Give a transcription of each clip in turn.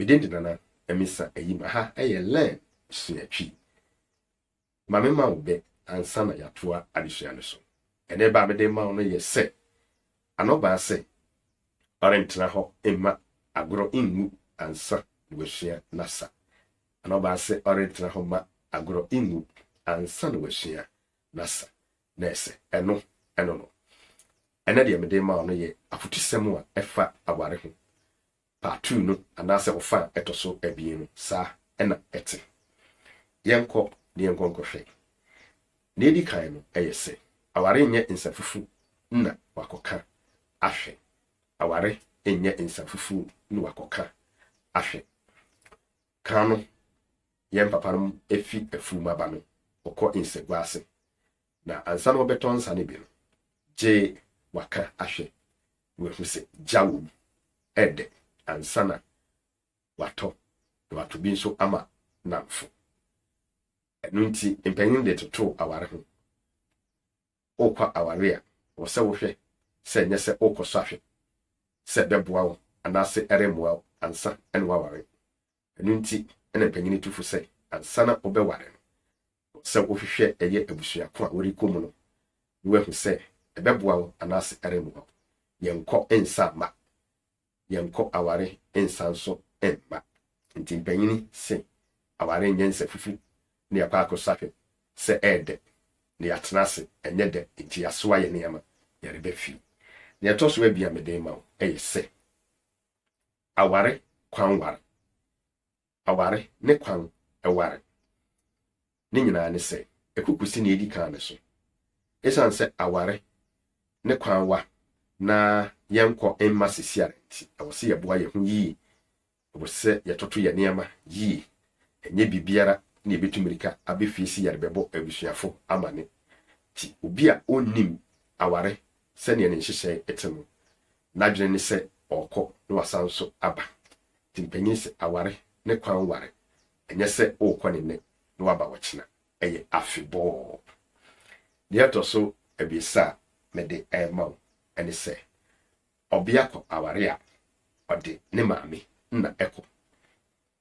Midin nana emisa eyim aha eye learn suatwi mame ma wo be ansa na yatoa adesua no so ene ba me de ma no ye se anoba se parentna ho emma agro ingu ansa wesua nasa anoba se parentna ho ma agro ingu ansa na wesua nasa nese eno no ene de me de ma no ye afutusem a efa aware ho part 2 no anase ofa etoso abie no sa ena ete yenko ne yenko hwe na edi kan no eyese aware nye nsafufu na wakoka ahwe aware enye nsafufu na wakoka ahwe kanu yen paparum efi afu maba no okọ insegwase na ansa no beton nsa ne bi no je waka ahwe we hu se jawu ede ansana wato bi nso ama namfo enu nti empanyin de toto aware ho okwa aware a wo se wo hwe se nye se okoso ahwe se beboa wo anase eremoa wo ansa ene waware enu nti ene empanyin tufu se ansana obeware no se wo hwehwe eye abusua ko a wori komu no we hu se ebeboa wo anase eremoa yenko ensa ma yenko aware ensanso emma nti mpanyini se aware nyense fufu ne yakwa akosahwe se ede ne yatenase enye de nti yasoa ye niama yare befi ne etoso abia medema o se aware kwanware aware ne kwan eware ne nyina ne se ekukusi ne edi kan ne so esan se aware ne kwanwa na yenko emma sisiare nti awose yeboa ye ho yi obose yetoto ye niama yi enye bibiara ne betumirika abefiesi yare bebo abusuafo amane ti obi a onnim aware se ne nhyehyɛ etemu nadwene ne se okɔ no wasanso aba ti mpanyin se aware ne kwan ware enye se okɔ ne no waba wɔkyena eye afebɔ ne atoso ebiesa mede ema ene se obia ko aware a ode ne maame na eko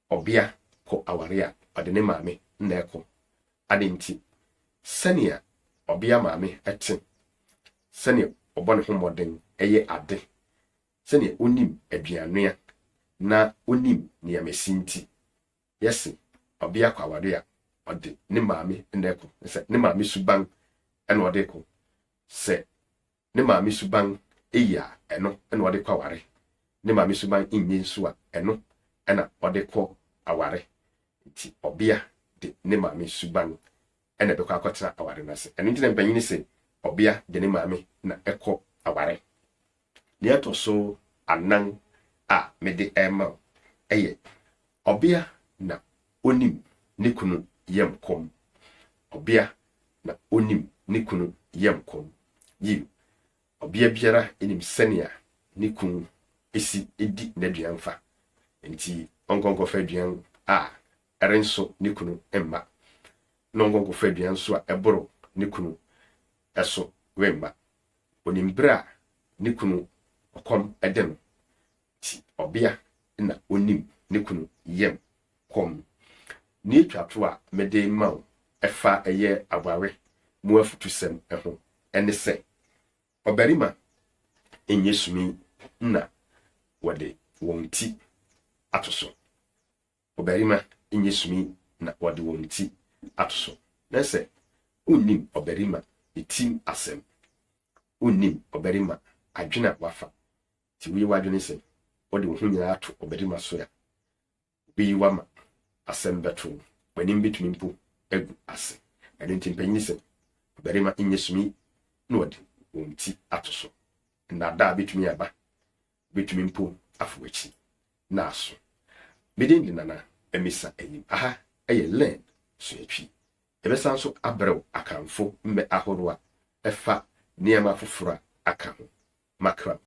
obia ko aware a ode ne maame na eko adenti senia obia maame ete senia obone ho moden eye ade senia onim aduanua na onim ne yamesinti yesi obia ko aware a ode ne maame na eko se ne maame suban ene ode ko se ne maame suban eya eno ena ode kwa aware ne maame suban inye nso a eno ena ode kwa aware nti obia de ne maame suban ena be kwa akotena aware na se eno nti na mpanyin se obia de ne maame na ekọ aware ne atoso anan a mede ema eye obia na onim ne kunu yem kom obia na onim ne kunu yem kom yi obia biara enim senia ne kunu esi edi n'aduanfa nti ongongo fa aduan a erenso ne kunu emma no ongongo fa aduan so a eboro ne kunu eso wemma onimbra ne kunu okom eden ti obia na onim ne kunu yem kom ni twato a mede maw efa eye abare mu afutusem eho ene se obarima enyesumi na wode wonti atoso obarima enyesumi na wode wonti atoso nese unim obarima etim asem unim obarima adwena wafa ti wi wadwene se wode wo nyina ato obarima so ya bi wama asem beto wanim bitumi mpo egu ase ene ntimpanyi se obarima enyesumi na wode wonti atoso na da bitumi aba bitumi mpo afwechi na aso bidin nana emisa enyim aha eye learn suatwi ebesan so abrew akanfo mmɛ ahoroa efa niema foforo aka ho makra